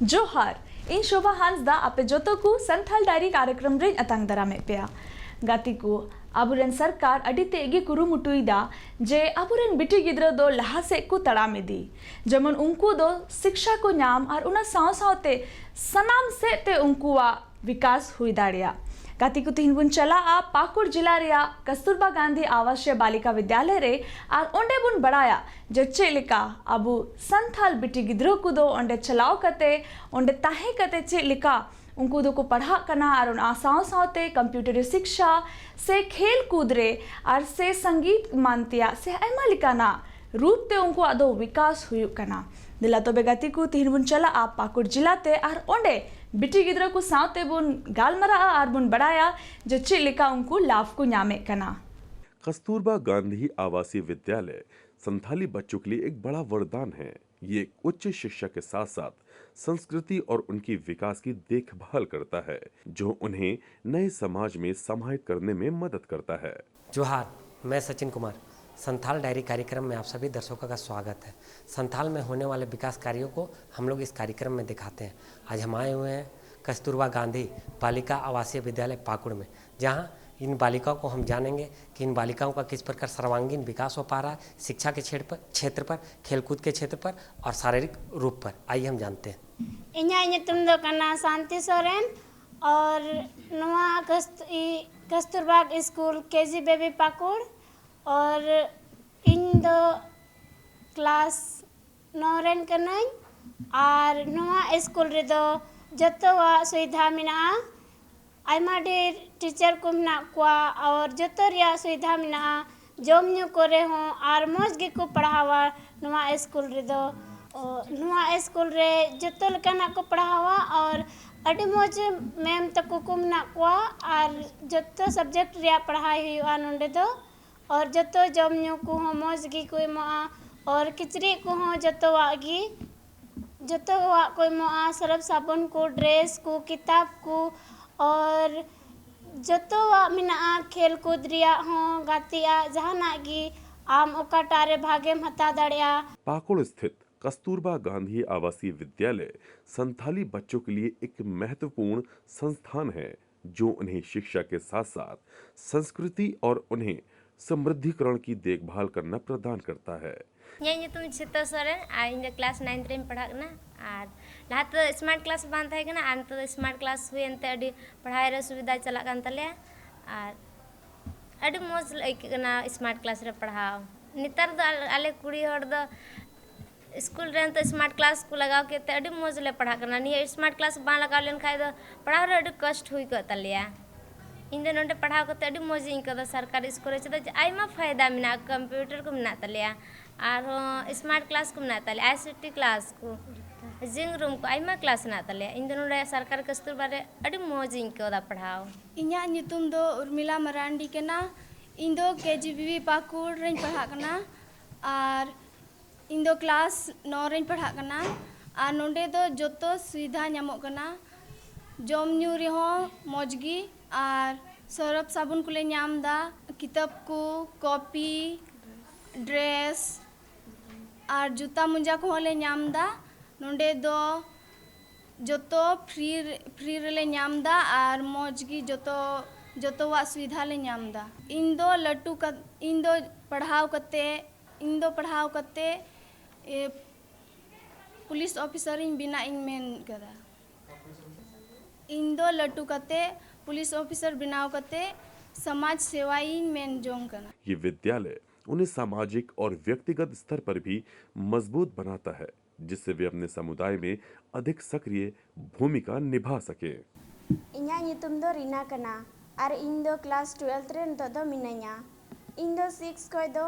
जोहार इन शोभा हांसदा आपे जोतो को संथाल डायरी कार्यक्रम रे अतांग दरामे पेया गाती को अबुरेन सरकार अडी तेगी कुरुमुटुईदा जे अबुरेन बिटी गिद्रा दो लहा से को तड़ामे दी जमन उनको दो शिक्षा को नाम और उना साव सावते सनाम से ते उनकुआ विकास हुई दाड़िया गाती को तीन बुन चला आ पाकुड़ जिला रिया कस्तूरबा गांधी आवासीय बालिका विद्यालय रे और ओंडे बुन बढ़ाया जो चेलिका अबु संथाल बिटी गिद्रो को दो ओंडे चलाओ कते ओंडे ताहे कते चेलिका उनको दो को पढ़ा करना और उन आशाओं सावते कंप्यूटर शिक्षा से खेल कूद रे और से संगीत मानतिया से ऐमा लिकाना रूप ते उनको अदो विकास हुई करना दिला तो बेगती को तीन बुन चला आप पाकुड़ जिला ते और ओंडे बिटी गिद्रा को सावते बुन गालमरा और बुन बढ़ाया जो चिलिका उनको लाभ को न्यामे करना। कस्तूरबा गांधी आवासीय विद्यालय संथाली बच्चों के लिए एक बड़ा वरदान है। ये उच्च शिक्षा के साथ साथ संस्कृति और उनकी विकास की देखभाल करता है जो उन्हें नए समाज में समाहित करने में मदद करता है। जोहार, मैं सचिन कुमार। संथाल डायरी कार्यक्रम में आप सभी दर्शकों का स्वागत है। संथाल में होने वाले विकास कार्यों को हम लोग इस कार्यक्रम में दिखाते हैं। आज हम आए हुए हैं कस्तूरबा गांधी बालिका आवासीय विद्यालय पाकुड़ में, जहां इन बालिकाओं को हम जानेंगे कि इन बालिकाओं का किस प्रकार सर्वांगीण विकास हो पा रहा है शिक्षा के क्षेत्र पर, खेलकूद के क्षेत्र पर और शारीरिक रूप पर। आइए हम जानते हैं। इन्हें शांति सोरेन और Kasturba school KG baby Pakur और इन दो क्लास 9 रेन कनाई और नवा स्कूल रे दो जतो सुविधा मिना आयमा ढेर टीचर को मिना कुआ और जतो रिया सुविधा मिना जम न्यू करे हो और मौज गे को पढ़ावा नवा स्कूल रे दो नवा स्कूल रे जतो लकना को पढ़ावा और अड़ी मौज मैम तक को मिना कुआ और जतो सब्जेक्ट रिया पढ़ाई हुआ नोंडे दो और जतो जम न्यू को हो मौज गी को मा और किचरी को हो जतो वागी जतो वा कोई मा सरफ साबुन को ड्रेस को किताब को और जतो वा मिना खेल कूद रिया हो गातिया जहाना गी आम ओकाटारे भागे में हता दड़िया। पाकुड़ स्थित कस्तूरबा गांधी आवासीय विद्यालय संथाली बच्चों के लिए एक महत्वपूर्ण संस्थान है जो उन्हें शिक्षा के साथ साथ संस्कृति और उन्हें समृद्धिकरण की देखभाल करना प्रदान करता है। ये तुम चित्त सोरेन आ क्लास 9 रे पढ़ाना और लहा तो स्मार्ट क्लास बान थाय कना आन तो स्मार्ट क्लास हुई एनते अडी पढ़ाई रे सुविधा चला कान तले और अडी मौज लइकना स्मार्ट क्लास रे पढ़ाओ नितर दो आले कुड़ी हर दो स्कूल रे तो स्मार्ट क्लास को लगाओ के ते अडी मौज ले पढ़ा करना नहीं स्मार्ट क्लास बान लगा लेन खाय दो पढ़ाओ रे अडी कष्ट हुई क तलिया इन दो नोंडे पढ़ाओ करते अडी मौज इंक दो सरकारी स्कूल रे च आइमा फायदा मिना कंप्यूटर को मिना तलिया और स्मार्ट क्लास को मिना तलिया आईसीटी क्लास को जिंग रूम को आइमा क्लास ना तलिया इन दो नोंडे सरकार कस्तूरबा रे अडी मौज इंक दा पढ़ाओ। इन्या नितुम दो उर्मिला मरांडी केना इन दो केजीबीबी पाकुड़ रे पढ़ा कना और इन दो क्लास 9 रे पढ़ा कना और नोंडे दो जोतो सुविधा ᱧᱟᱢᱚᱜ कना जम ᱧᱩ रे हो मौजगी और सरफ साबुन को ले ᱧᱟᱢ दा किताब को कॉपी ड्रेस और जूता मुंजा को ले ᱧᱟᱢ दा नोंडे दो जोतो फ्री रे ᱧᱟᱢ दा और मौजगी जोतो वा सुविधा ले ᱧᱟᱢ दा इन दो पढ़ाव कते पुलिस ऑफिसर इन बिना इन मेन करा इन दो लट्टू कते पुलिस ऑफिसर बनाव कते समाज सेवा इन मेन जोंग करना। ये विद्यालय उन्हें सामाजिक और व्यक्तिगत स्तर पर भी मजबूत बनाता है जिससे वे अपने समुदाय में अधिक सक्रिय भूमिका निभा सके। इन्या नितुम दो रीना कना और इन दो क्लास 12 रे तो दो मिनाया इन दो 6 को दो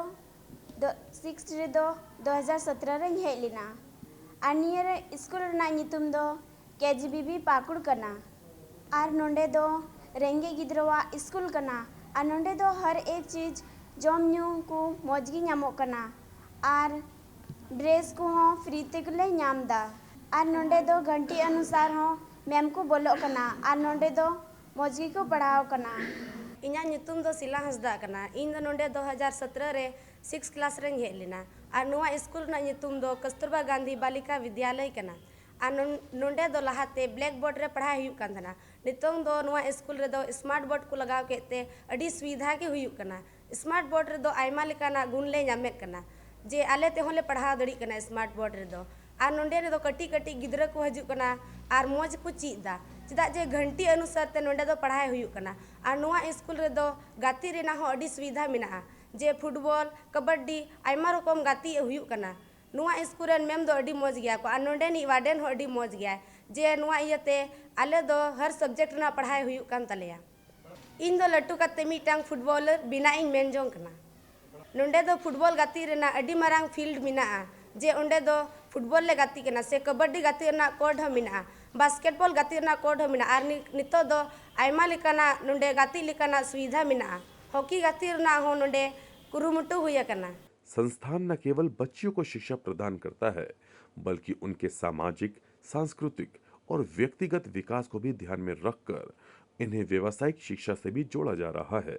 6 रे दो 2017 रे हेज लेना और नियर स्कूल ना नितुम दो केजीबीबी पाकुड़ कना और नोंडे दो रेंगे गिद्रवा स्कूल कना और नोंडे दो हर एक चीज जम न्यू को मौजगी ᱧᱟᱢᱚᱜ कना और ड्रेस को हो फ्री तेगले ᱧᱟᱢ दा और नोंडे दो घंटी अनुसार हो मैम को बोलो कना और नोंडे दो मौजगी को पढ़ाओ कना। इन्या नितुम दो सिला हंसदा कना इन दो नोंडे 2017 रे 6 क्लास रे हेज लेना और नोवा स्कूल ना नितुम दो कस्तूरबा गांधी बालिका विद्यालय कना आ नोंडे दो लहाते ब्लैक बोर्ड रे पढ़ाई हुयुक कान थाना नितोंग दो नोआ स्कूल रे दो स्मार्ट बोर्ड को लगाव केते अडी सुविधा के हुयुक कना स्मार्ट बोर्ड रे दो आयमा लेकाना गुण ले ᱧᱟᱢᱮᱫ कना जे आले ते होले पढ़ाव दड़ी कना स्मार्ट बोर्ड रे दो आ नोंडे रे दो कटी कटी गिदरा को हजुक कना आर मोज को चीदा चेदा जे घंटी अनुसार ते नोंडे दो पढ़ाई हुयुक कना आ नोआ स्कूल रे दो गाती रे ना हो अडी सुविधा मिना जे फुटबॉल कबड्डी आयमा रकम गाती हुयुक कना नुआ स्कूल रेन मैम दो अडी मौज गया को नोंडे नि वार्डन हो अडी मौज गया जे नुआ इयते आले दो हर सब्जेक्ट ना पढ़ाई हुयुक कान तलेया इन दो लट्टू काते मिटांग फुटबॉलर बिना इन मेन जोंग कना नोंडे दो फुटबॉल गाती रेना अडी मारांग फील्ड मिना जे ओंडे दो फुटबॉल ले गाती कना से कबड्डी गाती रेना कोड ह मिना बास्केटबॉल गाती रेना कोड ह मिना आर नितो दो आयमा लेकाना नोंडे गाती लेकाना सुविधा मिना हॉकी गाती रेना हो नोंडे कुरुमुटु हुया कना संस्थान न केवल बच्चियों को शिक्षा प्रदान करता है बल्कि उनके सामाजिक, सांस्कृतिक और व्यक्तिगत विकास को भी ध्यान में रखकर इन्हें व्यावसायिक शिक्षा से भी जोड़ा जा रहा है,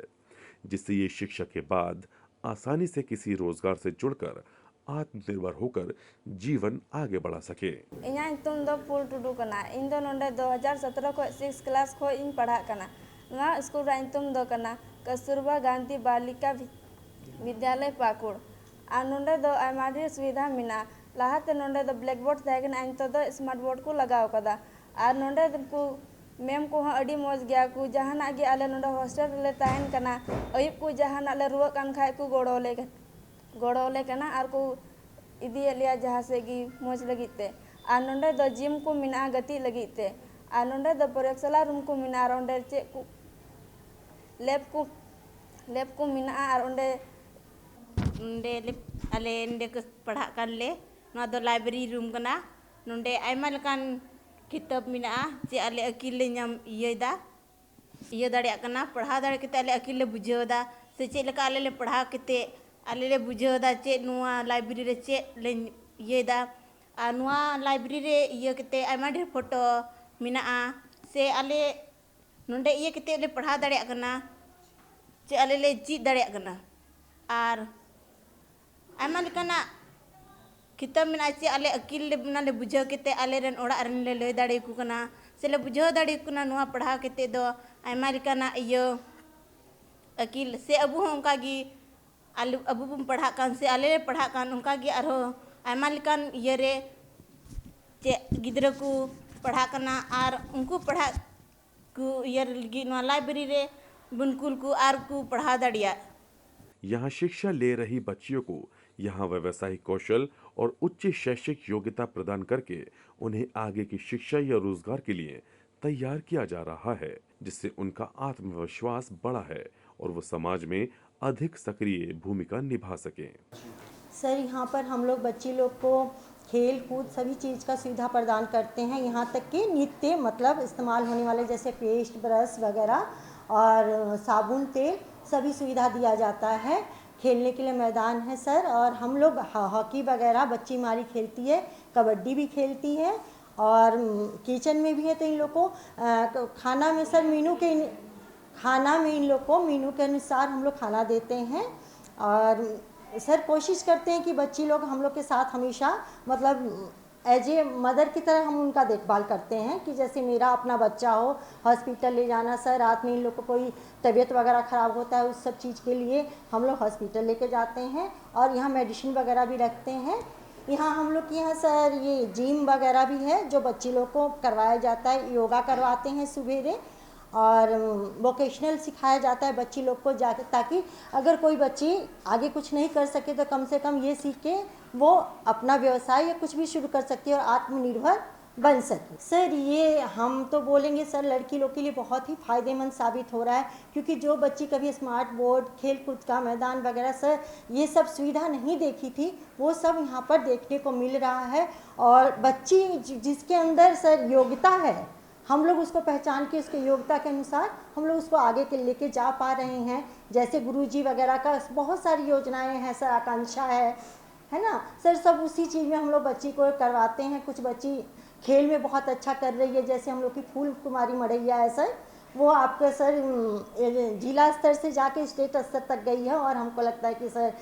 जिससे ये शिक्षा के बाद आसानी से किसी रोजगार से जुड़कर आत्मनिर्भर होकर जीवन आगे बढ़ा सके। इन्या तुम दो पुल टुडू कना इन दो नोंडे 2017 को 6 क्लास को इन पढ़ा कना ना स्कूल रा तुम दो कना कस्तूरबा गांधी बालिका विद्यालय पाकुड़ आ नोंडे दो आयमा ढेर सुविधा मिना लाहाते नोंडे दो ब्लैक बोर्ड तहगन इन तो दो स्मार्ट बोर्ड को लगाव कदा आ नोंडे को मैम को अडी मौज गया को जहाना गे आले नोंडे हॉस्टल ले ताहन कना अयुब को जहाना ले रुवा कान खाय को गोड़ोले कना आर को इदी लिया जहाँ से गी मौज लगीते आ नोंडे दो जिम को मिना गति लगीते आ नोंडे दो प्रयोगशाला रूम को मिना रोंडे चे को लैब को मिना आर ओंडे आले नोंडे को पढ़ा कान ले नोआ दो लाइब्रेरी रूम कना नोंडे आयमा लेकान किताब मिना जे आले अकिल ले ᱧᱟᱢ इया दाड़िया कना पढ़ा दाड़े केते आले अकिल ले बुझेवदा से चे लेका आले ले पढ़ा केते आले ले बुझेवदा चे नोआ लाइब्रेरी रे चे ले इयदा आ नोआ लाइब्रेरी रे इया केते आयमा ढेर फोटो मिना से आले नोंडे इया केते ले पढ़ा दाड़िया कना चे आले ले चीज दाड़िया कना आर आयमा लेकाना किताब में आचे आले अकिल ले बना ले बुझाव केते आले रेन ओड़ा रन ले लय दाड़े को कना से ले बुझाव दाड़े को ना नोआ पढ़ा केते दो आयमा लेकाना इयो अकिल से अबु हो उनका गी आलू अबु बुम पढ़ा कान से आले पढ़ा कान उनका गी आरो आयमा लेकान इये रे चे गिद्रा को पढ़ा कना आर उनको पढ़ा को इयर गी नोआ लाइब्रेरी रे बुनकुल को आर को पढ़ा दाड़िया। यहाँ शिक्षा ले रही बच्चियों को यहाँ व्यावसायिक कौशल और उच्च शैक्षिक योग्यता प्रदान करके उन्हें आगे की शिक्षा या रोजगार के लिए तैयार किया जा रहा है, जिससे उनका आत्मविश्वास बढ़ा है और वो समाज में अधिक सक्रिय भूमिका निभा सके। सर यहाँ पर हम लोग बच्ची लोग को खेल कूद सभी चीज़ का सुविधा प्रदान करते हैं, यहाँ तक कि नित्य मतलब इस्तेमाल होने वाले जैसे पेस्ट ब्रश वगैरह और साबुन तेल सभी सुविधा दिया जाता है। खेलने के लिए मैदान है सर, और हम लोग हॉकी वगैरह बच्ची हमारी खेलती है, कबड्डी भी खेलती है और किचन में भी है। तो इन लोग को खाना में सर इन लोग को मीनू के अनुसार हम लोग खाना देते हैं और सर कोशिश करते हैं कि बच्ची लोग हम लोग के साथ हमेशा मतलब एज ए मदर की तरह हम उनका देखभाल करते हैं कि जैसे मेरा अपना बच्चा हो। हॉस्पिटल ले जाना सर, रात में इन लोग को कोई तबीयत वगैरह ख़राब होता है, उस सब चीज़ के लिए हम लोग हॉस्पिटल लेके जाते हैं और यहाँ मेडिसिन वगैरह भी रखते हैं। यहाँ हम लोग के यहाँ सर ये जिम वगैरह भी है जो बच्ची लोग को करवाया जाता है, योगा करवाते हैं सुबेरे और वोकेशनल सिखाया जाता है बच्ची लोग को जाके, ताकि अगर कोई बच्ची आगे कुछ नहीं कर सके तो कम से कम ये सीख के वो अपना व्यवसाय या कुछ भी शुरू कर सकती है और आत्मनिर्भर बन सके। सर ये हम तो बोलेंगे सर लड़की लोग के लिए बहुत ही फ़ायदेमंद साबित हो रहा है, क्योंकि जो बच्ची कभी स्मार्ट बोर्ड खेल कूद का मैदान वगैरह सर ये सब सुविधा नहीं देखी थी वो सब यहाँ पर देखने को मिल रहा है। और बच्ची जिसके अंदर सर योग्यता है हम लोग उसको पहचान के उसके योग्यता के अनुसार हम लोग उसको आगे के लेके जा पा रहे हैं। जैसे गुरुजी वगैरह का बहुत सारी योजनाएं हैं सर, आकांक्षा है ना सर, सब उसी चीज़ में हम लोग बच्ची को करवाते हैं। कुछ बच्ची खेल में बहुत अच्छा कर रही है, जैसे हम लोग की फूल कुमारी मड़ैया है सर, वो आपके सर जिला स्तर से जाके स्टेट स्तर तक गई है और हमको लगता है कि सर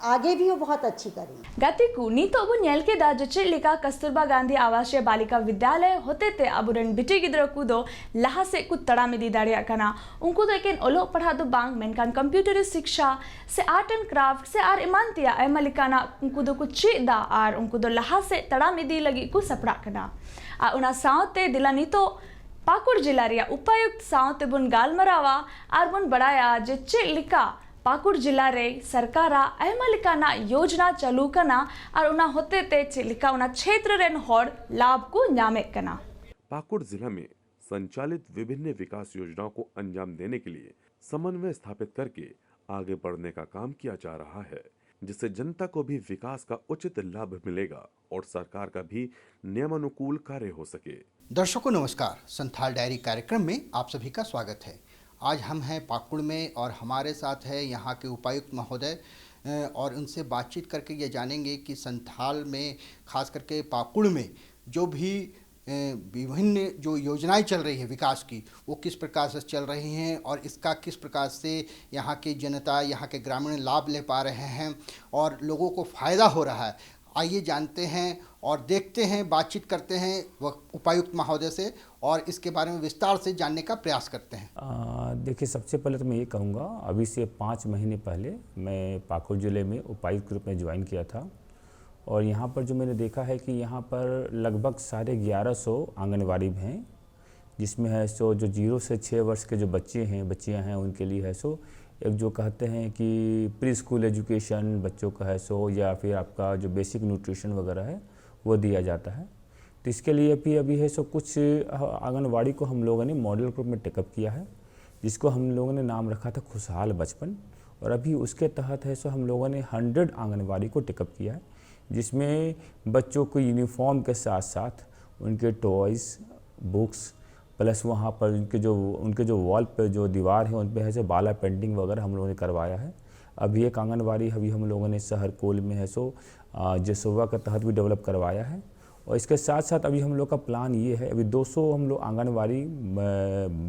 आगे भी वो बहुत अच्छी करेगी। गातिकु नीतो बो नेल के दा जे लेका कस्तूरबा गांधी आवासीय बालिका विद्यालय होते ते अबुरेन बिटी गिद्रा को दो लहा से कु तड़ा में दी दाड़िया कना उनको तो एकेन ओलो पढ़ा दो बांग मेनकान कंप्यूटर शिक्षा से आर्ट एंड क्राफ्ट से आर इमानतिया आयमा लिकाना उनको दो को चेदा आर उनको दो लहा से तड़ा में दी लगी को सपड़ा कना आ उना सावते दिला नीतो पाकुड़ जिला रिया उपायुक्त सावते बुन गालमरावा आर बुन बड़ाया जे चे लिका पाकुड़ जिला रे सरकारा आयमा लिकाना योजना चालू कना और उना होते ते चे लिका उना क्षेत्र रेन होड़ लाभ को न्यामे कना। पाकुड़ जिला में संचालित विभिन्न विकास योजनाओं को अंजाम देने के लिए समन्वय स्थापित करके आगे बढ़ने का काम किया जा रहा है, जिससे जनता को भी विकास का उचित लाभ मिलेगा और सरकार का भी नियमानुकूल कार्य हो सके। दर्शकों नमस्कार, संथाल डायरी कार्यक्रम में आप सभी का स्वागत है। आज हम हैं पाकुड़ में और हमारे साथ है यहाँ के उपायुक्त महोदय और उनसे बातचीत करके ये जानेंगे कि संथाल में खास करके पाकुड़ में जो भी विभिन्न जो योजनाएं चल रही है विकास की, वो किस प्रकार से चल रही हैं और इसका किस प्रकार से यहाँ की जनता, यहाँ के ग्रामीण लाभ ले पा रहे हैं और लोगों को फ़ायदा हो रहा है। आइए जानते हैं और देखते हैं, बातचीत करते हैं उपायुक्त महोदय से और इसके बारे में विस्तार से जानने का प्रयास करते हैं। देखिए, सबसे पहले तो मैं ये कहूँगा, अभी से 5 महीने पहले मैं पाकुड़ ज़िले में उपायुक्त के रूप में ज्वाइन किया था और यहाँ पर जो मैंने देखा है कि यहाँ पर लगभग 1150 आंगनवाड़ी हैं, जिसमें है सो जो 0 से 6 वर्ष के जो बच्चे हैं बच्चियाँ हैं उनके लिए है सो एक जो कहते हैं कि प्री स्कूल एजुकेशन बच्चों का है सो, या फिर आपका जो बेसिक न्यूट्रिशन वगैरह है वो दिया जाता है। तो इसके लिए भी अभी है सो कुछ आंगनवाड़ी को हम लोगों ने मॉडल ग्रुप में टेकअप किया है, जिसको हम लोगों ने नाम रखा था खुशहाल बचपन, और अभी उसके तहत है सो हम लोगों ने 100 आंगनवाड़ी को टेकअप किया है, जिसमें बच्चों को यूनिफॉर्म के साथ साथ उनके टॉयज़, बुक्स, प्लस वहाँ पर उनके जो वॉल पे जो दीवार है उन पे है सो बाला पेंटिंग वगैरह हम लोगों ने करवाया है। अभी एक आंगनवाड़ी अभी हम लोगों ने शहर कोल में है सो जसोवा के तहत भी डेवलप करवाया है, और इसके साथ साथ अभी हम लोग का प्लान ये है, अभी 200 हम लोग आंगनवाड़ी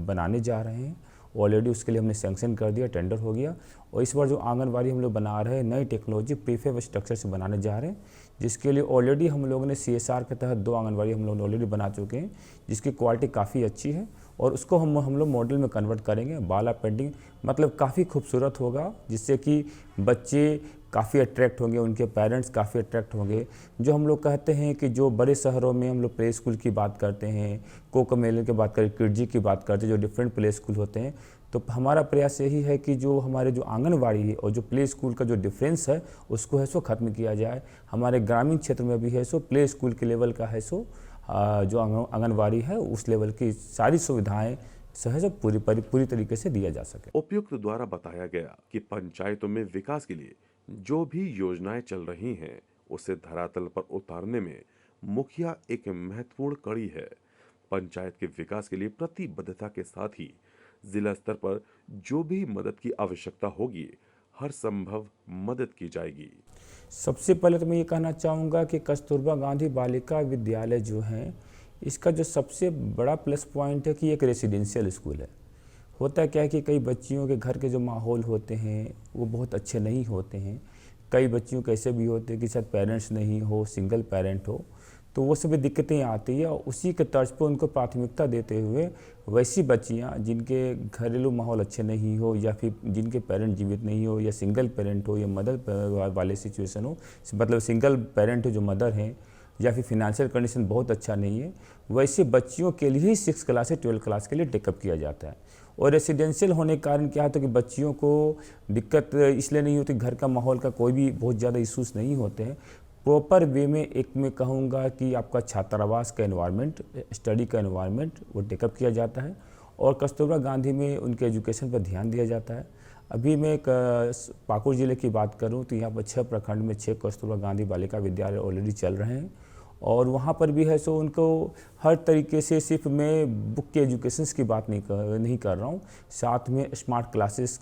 बनाने जा रहे हैं। ऑलरेडी उसके लिए हमने सैंक्शन कर दिया, टेंडर हो गया, और इस बार जो आंगनवाड़ी हम लोग बना रहे हैं नई टेक्नोलॉजी प्रीफैब स्ट्रक्चर से बनाने जा रहे हैं, जिसके लिए ऑलरेडी हम लोगों ने CSR के तहत 2 आंगनवाड़ी हम लोग ऑलरेडी बना चुके हैं, जिसकी क्वालिटी काफ़ी अच्छी है, और उसको हम लोग मॉडल में कन्वर्ट करेंगे। बाला पेंटिंग मतलब काफ़ी खूबसूरत होगा, जिससे कि बच्चे काफ़ी अट्रैक्ट होंगे, उनके पेरेंट्स काफ़ी अट्रैक्ट होंगे। जो हम लोग कहते हैं कि जो बड़े शहरों में हम लोग प्ले स्कूल की बात करते हैं, कोकोमेलन की बात करें, किडजी की बात करते हैं, जो डिफरेंट प्ले स्कूल होते हैं, तो हमारा प्रयास यही है कि जो हमारे जो आंगनवाड़ी है और जो प्ले स्कूल का जो डिफरेंस है उसको है सो ख़त्म किया जाए। हमारे ग्रामीण क्षेत्र में भी है सो प्ले स्कूल के लेवल का है सो जो आंगनवाड़ी है उस लेवल की सारी सुविधाएं सहज पूरी तरीके से दिया जा सके। उपायुक्त द्वारा बताया गया कि पंचायतों में विकास के लिए जो भी योजनाएं चल रही हैं उसे धरातल पर उतारने में मुखिया एक महत्वपूर्ण कड़ी है। पंचायत के विकास के लिए प्रतिबद्धता के साथ ही जिला स्तर पर जो भी मदद की आवश्यकता होगी हर संभव मदद की जाएगी। सबसे पहले तो मैं ये कहना चाहूँगा कि कस्तूरबा गांधी बालिका विद्यालय जो है, इसका जो सबसे बड़ा प्लस पॉइंट है कि एक रेसिडेंशियल स्कूल है। होता क्या है कि कई बच्चियों के घर के जो माहौल होते हैं वो बहुत अच्छे नहीं होते हैं। कई बच्चियों को ऐसे भी होते हैं कि शायद पेरेंट्स नहीं हो, सिंगल पेरेंट हो, तो वो सभी दिक्कतें आती है, और उसी के तर्ज पर उनको प्राथमिकता देते हुए वैसी बच्चियां जिनके घरेलू माहौल अच्छे नहीं हो, या फिर जिनके पेरेंट जीवित नहीं हो, या सिंगल पेरेंट हो, या मदर वाले सिचुएशन हो, मतलब सिंगल पेरेंट हो जो मदर हैं, या फिर फिनेंशियल कंडीशन बहुत अच्छा नहीं है, वैसे बच्चियों के लिए ही 6 क्लास से 12 क्लास के लिए टेकअप किया जाता है। और रेसिडेंशियल होने के कारण क्या होता है कि बच्चियों को दिक्कत इसलिए नहीं होती, घर का माहौल का कोई भी बहुत ज़्यादा इशूज़ नहीं होते हैं। प्रॉपर वे में एक मैं कहूँगा कि आपका छात्रावास का एनवायरनमेंट, स्टडी का एनवायरनमेंट वो टेकअप किया जाता है, और कस्तूरबा गांधी में उनके एजुकेशन पर ध्यान दिया जाता है। अभी मैं पाकुड़ ज़िले की बात करूँ तो यहाँ पर 6 प्रखंड में 6 कस्तूरबा गांधी बालिका विद्यालय ऑलरेडी चल रहे हैं, और वहाँ पर भी है सो उनको हर तरीके से, सिर्फ मैं बुक के एजुकेशंस की बात नहीं कर रहा हूँ, साथ में स्मार्ट क्लासेस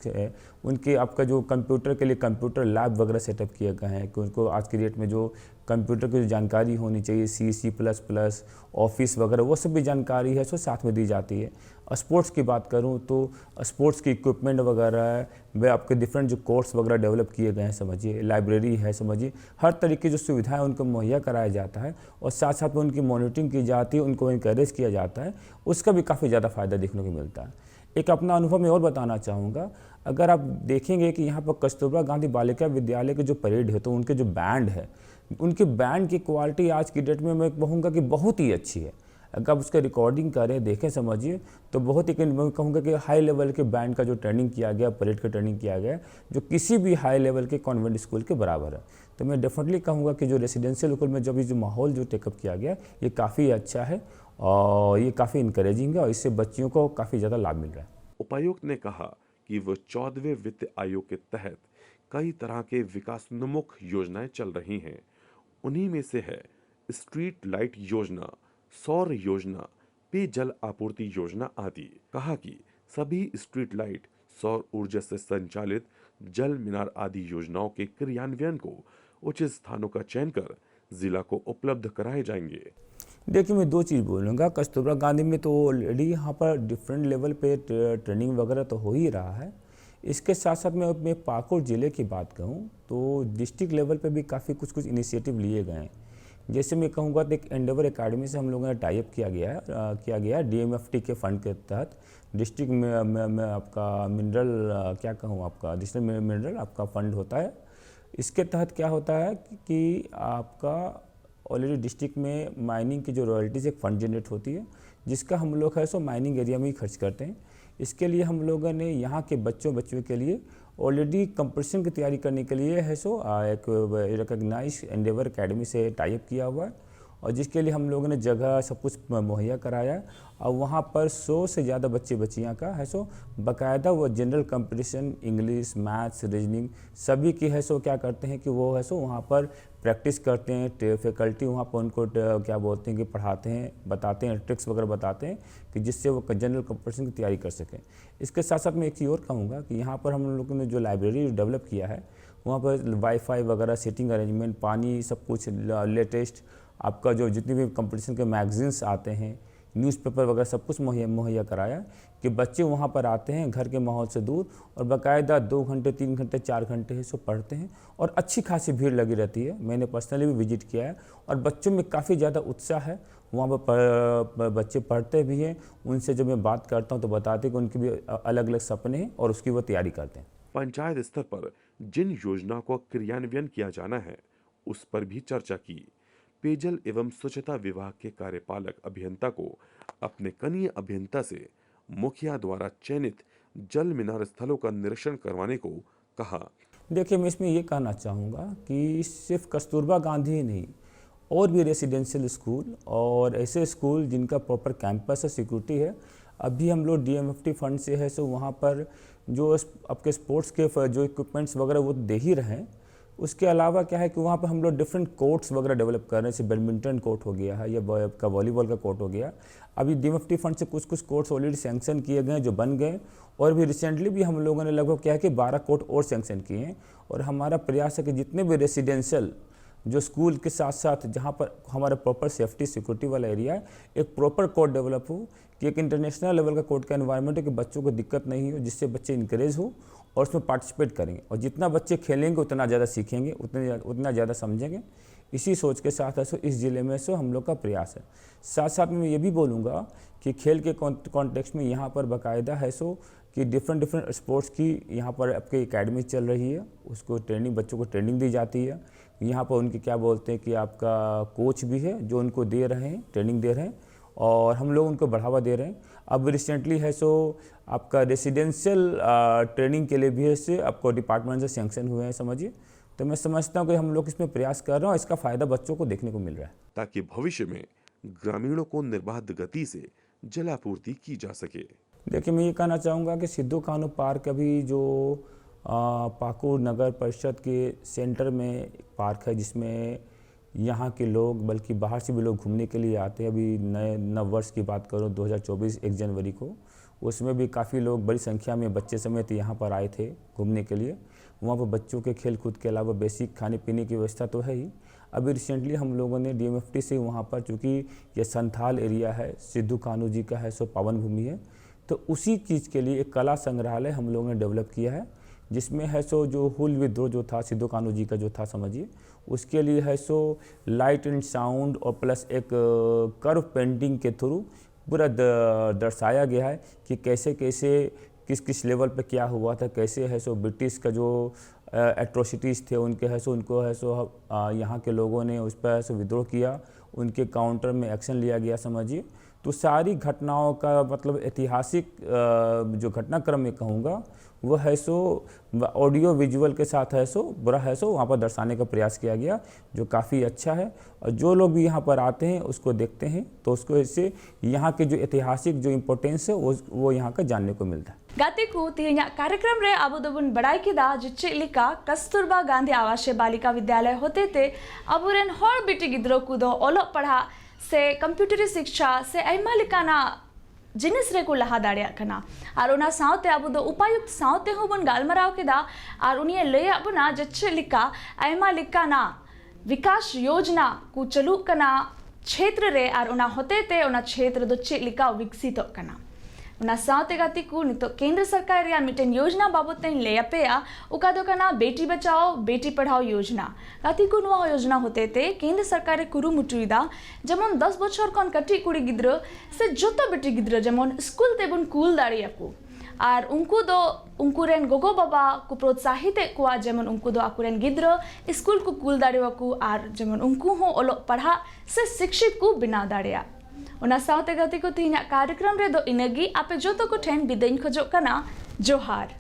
उनके आपका जो कंप्यूटर के लिए कंप्यूटर लैब वगैरह सेटअप किए गए हैं कि उनको आज की डेट में जो कंप्यूटर की जो जानकारी होनी चाहिए, C++, ऑफिस वगैरह, वो सब भी जानकारी है सो साथ में दी जाती है। स्पोर्ट्स की बात करूं तो स्पोर्ट्स की इक्विपमेंट वगैरह वे आपके डिफरेंट जो कोर्स वगैरह डेवलप किए गए हैं, समझिए लाइब्रेरी है, समझिए हर तरीके जो सुविधाएं उनको मुहैया कराया जाता है और साथ साथ में उनकी मॉनिटरिंग की जाती है, उनको इंकरेज किया जाता है, उसका भी काफ़ी ज़्यादा फ़ायदा देखने को मिलता है। एक अपना अनुभव मैं और बताना चाहूँगा, अगर आप देखेंगे कि यहाँ पर कस्तूरबा गांधी बालिका विद्यालय के जो परेड है तो उनके जो बैंड है, उनके बैंड की क्वालिटी आज की डेट में मैं कहूँगा कि बहुत ही अच्छी है। अगर आप उसका रिकॉर्डिंग करें, देखें, समझिए तो बहुत ही मैं कहूँगा कि हाई लेवल के बैंड का जो ट्रेनिंग किया गया, परेड का ट्रेनिंग किया गया, जो किसी भी हाई लेवल के कॉन्वेंट स्कूल के बराबर है। तो मैं डेफिनेटली कहूँगा कि जो रेसिडेंशियल स्कूल में जब ये जो माहौल जो टेकअप किया गया ये काफ़ी अच्छा है और ये काफ़ी इंकरेजिंग है और इससे बच्चियों को काफ़ी ज़्यादा लाभ मिल रहा है। उपायुक्त ने कहा कि वह 14वें वित्त आयोग के तहत कई तरह के विकासोन्मुख योजनाएं चल रही हैं। उन्हीं में से है स्ट्रीट लाइट योजना, सौर योजना, पेयजल आपूर्ति योजना आदि। कहा कि सभी स्ट्रीट लाइट, सौर ऊर्जा से संचालित जल मीनार आदि योजनाओं के क्रियान्वयन को उचित स्थानों का चयन कर जिला को उपलब्ध कराए जाएंगे। देखिए मैं दो चीज़ बोलूँगा, कस्तूरबा गांधी में तो ऑलरेडी यहाँ पर डिफरेंट लेवल पे ट्रेनिंग वगैरह तो हो ही रहा है। इसके साथ साथ मैं पाकुड़ ज़िले की बात कहूँ तो डिस्ट्रिक्ट लेवल पे भी काफ़ी कुछ इनिशिएटिव लिए गए हैं। जैसे मैं कहूँगा तो एक एंडेवर एकेडमी से हम लोगों ने टाई अप किया गया है DMFT के फंड के तहत। डिस्ट्रिक्ट में आपका मिनरल क्या कहूँ आपका डिस्ट्रिक्ट मिनरल आपका फंड होता है। इसके तहत क्या होता है कि आपका ऑलरेडी डिस्ट्रिक्ट में माइनिंग की जो रॉयल्टीज़ एक फ़ंड जनरेट होती है, जिसका हम लोग है सो माइनिंग एरिया में ही खर्च करते हैं। इसके लिए हम लोगों ने यहाँ के बच्चों के लिए ऑलरेडी कंपटीशन की तैयारी करने के लिए है सो एक रिकॉग्नाइज एंडेवर एकेडमी से टाई अप किया हुआ है और जिसके लिए हम लोगों ने जगह सब कुछ मुहैया कराया है और वहाँ पर 100 से ज़्यादा बच्चियाँ का है सो बाकायदा वो general competition English, maths, reasoning सभी की है सो क्या करते हैं कि वो है सो वहाँ पर प्रैक्टिस करते हैं। फैकल्टी वहाँ पर उनको क्या बोलते हैं कि पढ़ाते हैं, बताते हैं, ट्रिक्स वगैरह बताते हैं कि जिससे वो जनरल कंपटीशन की तैयारी कर सकें। इसके साथ साथ मैं एक चीज़ और कहूँगा कि यहाँ पर हम लोगों ने जो लाइब्रेरी डेवलप किया है वहाँ पर वाईफाई वगैरह, सीटिंग अरेंजमेंट, पानी, सब कुछ लेटेस्ट आपका जो जितने भी कंपटीशन के मैगजीन्स आते हैं, न्यूज़पेपर वगैरह सब कुछ मुहैया कराया कि बच्चे वहाँ पर आते हैं घर के माहौल से दूर और बाकायदा 2 घंटे, 3 घंटे, 4 घंटे है सो पढ़ते हैं और अच्छी खासी भीड़ लगी रहती है। मैंने पर्सनली भी विजिट किया है और बच्चों में काफ़ी ज़्यादा उत्साह है। वहाँ पर बच्चे पढ़ते भी हैं। उनसे जब मैं बात करता हूँ तो बताते हैं कि उनके भी अलग अलग सपने हैं और उसकी वो तैयारी करते हैं। पंचायत स्तर पर जिन योजनाओं को क्रियान्वयन किया जाना है उस पर भी चर्चा की। पेयजल एवं स्वच्छता विभाग के कार्यपालक अभियंता को अपने कनीय अभियंता से मुखिया द्वारा चयनित जल मीनार स्थलों का निरीक्षण करवाने को कहा। देखिए मैं इसमें ये कहना चाहूँगा कि सिर्फ कस्तूरबा गांधी ही नहीं, और भी रेसिडेंशियल स्कूल और ऐसे स्कूल जिनका प्रॉपर कैंपस है, सिक्योरिटी है, अभी हम लोग DMFT फंड से है सो वहाँ पर जो आपके स्पोर्ट्स के जो इक्विपमेंट्स वगैरह वो दे ही रहे हैं। उसके अलावा क्या है कि वहाँ पर हम लोग डिफरेंट कोर्ट्स वगैरह डेवलप कर रहे हैं, जैसे बैडमिंटन कोर्ट हो गया है या आपका वॉलीबॉल का कोर्ट हो गया। अभी DMFT फंड से कुछ कोर्ट्स ऑलरेडी सैंक्शन किए गए हैं जो बन गए और भी रिसेंटली भी हम लोगों ने लगभग क्या है कि 12 कोर्ट और सैंक्शन किए हैं। और हमारा प्रयास है कि जितने भी रेसिडेंशियल जो स्कूल के साथ साथ जहाँ पर हमारा प्रॉपर सेफ्टी सिक्योरिटी वाला एरिया है, एक प्रॉपर कोर्ट डेवलप हो कि एक इंटरनेशनल लेवल का कोर्ट का एनवायरनमेंट है कि बच्चों को दिक्कत नहीं हो, जिससे बच्चे इंकरेज हो और उसमें पार्टिसिपेट करेंगे। और जितना बच्चे खेलेंगे उतना ज़्यादा सीखेंगे, उतना ज़्यादा समझेंगे। इसी सोच के साथ है सो इस ज़िले में सो हम लोग का प्रयास है। साथ साथ में ये भी बोलूँगा कि खेल के कॉन्टेक्स्ट में यहाँ पर बाकायदा है सो कि डिफरेंट स्पोर्ट्स की यहाँ पर आपकी एकेडमी चल रही है, उसको ट्रेनिंग, बच्चों को ट्रेनिंग दी जाती है। यहाँ पर उनके क्या बोलते हैं कि आपका कोच भी है जो उनको दे रहे हैं, ट्रेनिंग दे रहे हैं और हम लोग उनको बढ़ावा दे रहे हैं। अब रिसेंटली है सो आपका रेसिडेंशियल ट्रेनिंग के लिए भी है से आपको डिपार्टमेंट से सैंक्शन हुए हैं, समझिए। तो मैं समझता हूँ कि हम लोग इसमें प्रयास कर रहे हैं और इसका फ़ायदा बच्चों को देखने को मिल रहा है, ताकि भविष्य में ग्रामीणों को निर्बाध गति से जलापूर्ति की जा सके। देखिए मैं ये कहना चाहूँगा कि सिद्धू कान्हू पार्क अभी जो पाकुड़ नगर परिषद के सेंटर में पार्क है, जिसमें यहाँ के लोग बल्कि बाहर से भी लोग घूमने के लिए आते हैं। अभी नए नव वर्ष की बात करूँ 2024 1 जनवरी को, उसमें भी काफ़ी लोग बड़ी संख्या में बच्चे समेत यहाँ पर आए थे घूमने के लिए। वहाँ पर बच्चों के खेल कूद के अलावा बेसिक खाने पीने की व्यवस्था तो है ही। अभी रिसेंटली हम लोगों ने DMFT से वहाँ पर, चूँकि ये संथाल एरिया है, सिद्धू कान्हू जी का है सो पावन भूमि है, तो उसी चीज़ के लिए एक कला संग्रहालय हम लोगों ने डेवलप किया है, जिसमें है सो जो हुल विद्रोह जो था सिद्धू कान्हू जी का जो था समझिए, उसके लिए है सो लाइट एंड साउंड और प्लस एक कर्व पेंटिंग के थ्रू पूरा दर्शाया गया है कि कैसे कैसे किस किस लेवल पे क्या हुआ था, कैसे है सो ब्रिटिश का जो एट्रोसिटीज़ थे उनके है सो उनको है सो यहाँ के लोगों ने उस पर ऐसे विद्रोह किया, उनके काउंटर में एक्शन लिया गया समझिए। तो सारी घटनाओं का मतलब ऐतिहासिक जो घटनाक्रम में कहूँगा वो है सो ऑडियो विजुअल के साथ है सो बुरा है सो वहाँ पर दर्शाने का प्रयास किया गया, जो काफ़ी अच्छा है। और जो लोग भी यहाँ पर आते हैं उसको देखते हैं तो उसको इससे यहाँ के जो ऐतिहासिक जो इम्पोर्टेंस है वो यहाँ का जानने को मिलता है। गाते को तेहना कार्यक्रम रे आबो दोबन बड़ाई केदा जे चेलिका कस्तूरबा गांधी आवासीय बालिका विद्यालय होते ते अबुरेन हर बेटी गिद्रो कुदो ओलो पढ़ा से कंप्यूटरी शिक्षा से आयमा लेकाना जिनिस रे को लहा दाड़िया कना और उना सावते आबो दो उपायुक्त सावते होबन गालमराव केदा और उनिए लय अबना जे चेलिका आयमा लेकाना विकास योजना को चलू कना क्षेत्र रे और उना होते ते उना क्षेत्र दो चेलिका विकसित कना उना सावते गाती को नितो केंद्र सरकार या मिटन योजना बाबत तेन ले अपेया उका दो कना बेटी बचाओ बेटी पढ़ाओ योजना गाती को नुआ योजना होते ते केंद्र सरकार कुरु मुटुइदा जेमन 10 बछर कन कटी कुड़ी गिद्रो से जोतो बेटी गिद्रो जेमन स्कूल तेबन कूल दाड़ियाकू और उनको दो उनकुरेन गोगो बाबा को प्रोत्साहित कुआ जेमन उनको दो आकुरेन गिद्रो स्कूल को कूल दाड़ियाकू और जेमन उनको हो ओलो पढ़ा से शिक्षित को बिना दाड़िया उना सावते गति को तीन कार्यक्रम रे दो इनगी आपे जोतो को ठेन बिदेन खोजो कना जोहार।